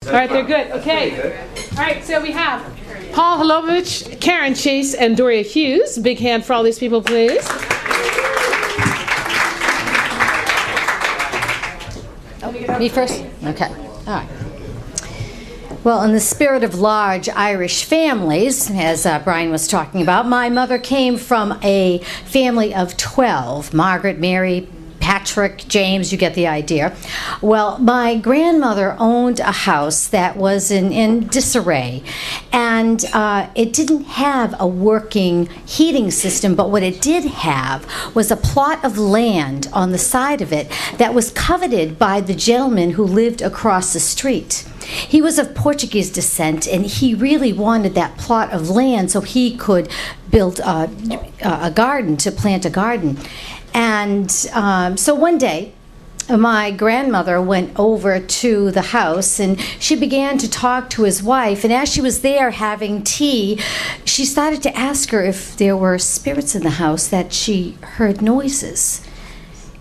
All right, they're good. Okay. All right, so we have Paul Hlebowitsh, Karen Chace, and Doria Hughes. Big hand for all these people, please. Me first? Okay. All right. Well, in the spirit of large Irish families, as Brian was talking about, my mother came from a family of 12. Margaret, Mary, Patrick, James, you get the idea. Well, my grandmother owned a house that was in disarray, and it didn't have a working heating system, but what it did have was a plot of land on the side of it that was coveted by the gentleman who lived across the street. He was of Portuguese descent, and he really wanted that plot of land so he could build a garden, to plant a garden. And so one day, my grandmother went over to the house and she began to talk to his wife. And as she was there having tea, she started to ask her if there were spirits in the house, that she heard noises.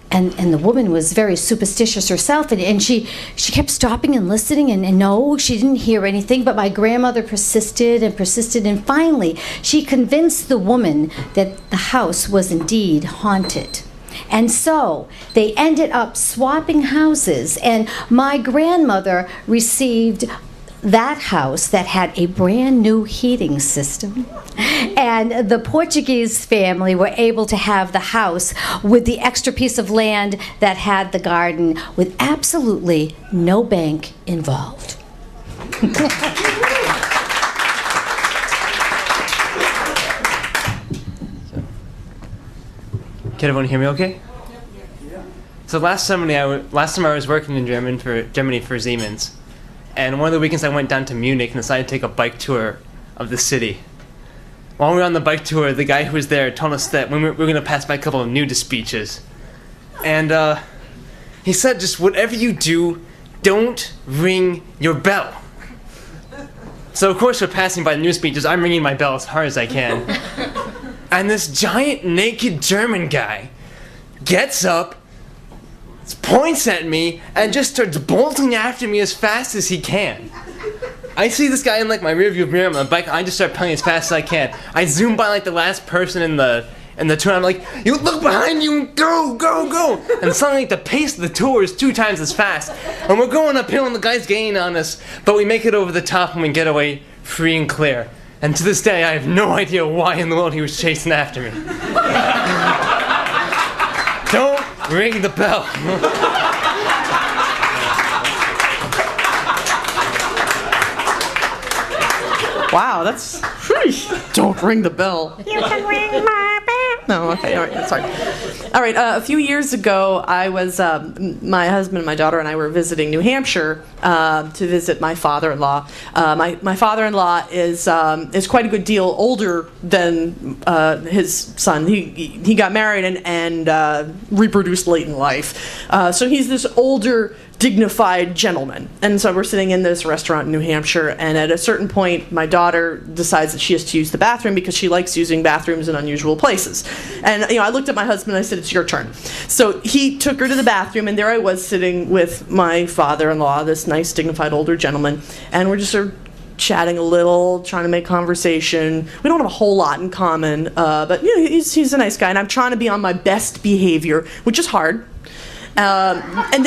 And the woman was very superstitious herself, and she kept stopping and listening, and no, she didn't hear anything, but my grandmother persisted, and finally she convinced the woman that the house was indeed haunted. And so they ended up swapping houses, and my grandmother received that house that had a brand new heating system, and the Portuguese family were able to have the house with the extra piece of land that had the garden, with absolutely no bank involved. Can everyone hear me okay? So last summer I was working in Germany for Siemens. And one of the weekends I went down to Munich and decided to take a bike tour of the city. While we were on the bike tour, the guy who was there told us that we were going to pass by a couple of nudist beaches. And he said, just whatever you do, don't ring your bell. So of course we're passing by the nudist beaches, I'm ringing my bell as hard as I can. And this giant naked German guy gets up, points at me, and just starts bolting after me as fast as he can. I see this guy in like my rearview mirror on my bike, and I just start pedaling as fast as I can. I zoom by like the last person in the tour, and I'm like, you look behind you and go, go, go! And suddenly like, the pace of the tour is 2 times as fast. And we're going uphill and the guy's gaining on us, but we make it over the top and we get away free and clear. And to this day, I have no idea why in the world he was chasing after me. Don't ring the bell. Wow, that's... Don't ring the bell. You can ring my bell. No, okay, all right, sorry. All right, a few years ago, I was, my husband and my daughter and I were visiting New Hampshire to visit my father-in-law. My father-in-law is quite a good deal older than his son. He got married and reproduced late in life. So he's this older, dignified gentleman. And so we're sitting in this restaurant in New Hampshire, and at a certain point, my daughter decides that she has to use the bathroom because she likes using bathrooms in unusual places. And I looked at my husband and I said, it's your turn. So he took her to the bathroom, and there I was sitting with my father-in-law, this nice, dignified older gentleman, and we're just sort of chatting a little, trying to make conversation. We don't have a whole lot in common, but he's a nice guy, and I'm trying to be on my best behavior, which is hard. And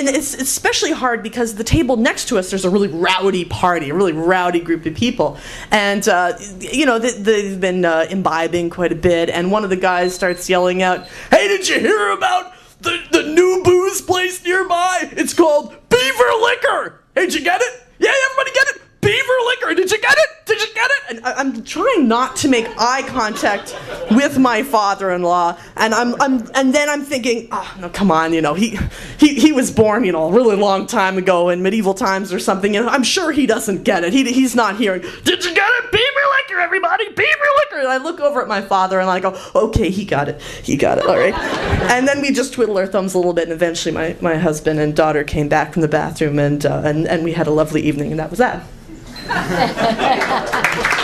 it's especially hard because the table next to us, there's a really rowdy party, a really rowdy group of people. And, they've been imbibing quite a bit. And one of the guys starts yelling out, hey, did you hear about the new booze place nearby? It's called Beaver Liquor. Hey, did you get it? Yeah, everybody get it? Beaver Liquor, did you get it? Did you get it? And I'm trying not to make eye contact with my father-in-law, and then I'm thinking, oh no, come on, he was born, a really long time ago in medieval times or something, and I'm sure he doesn't get it. He's not hearing. Did you get it? Beaver Liquor, everybody, Beaver Liquor. And I look over at my father and I go, okay, he got it, all right. And then we just twiddle our thumbs a little bit, and eventually my husband and daughter came back from the bathroom, and we had a lovely evening, and that was that.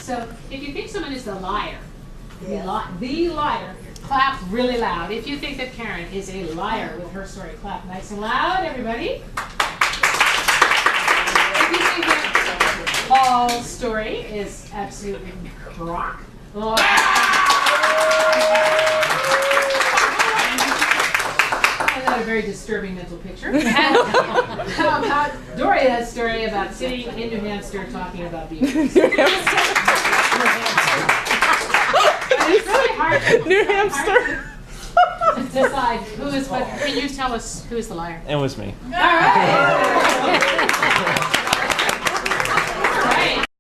So, if you think someone is the liar, the liar, clap really loud. If you think that Karen is a liar with her story, clap nice and loud, everybody. If Paul's story is absolutely crock. And a very disturbing mental picture. How about Doria's story about sitting in New Hampshire talking about beavers? It's really hard. New Hampshire. To decide who is what. Can you tell us who is the liar? It was me. All right.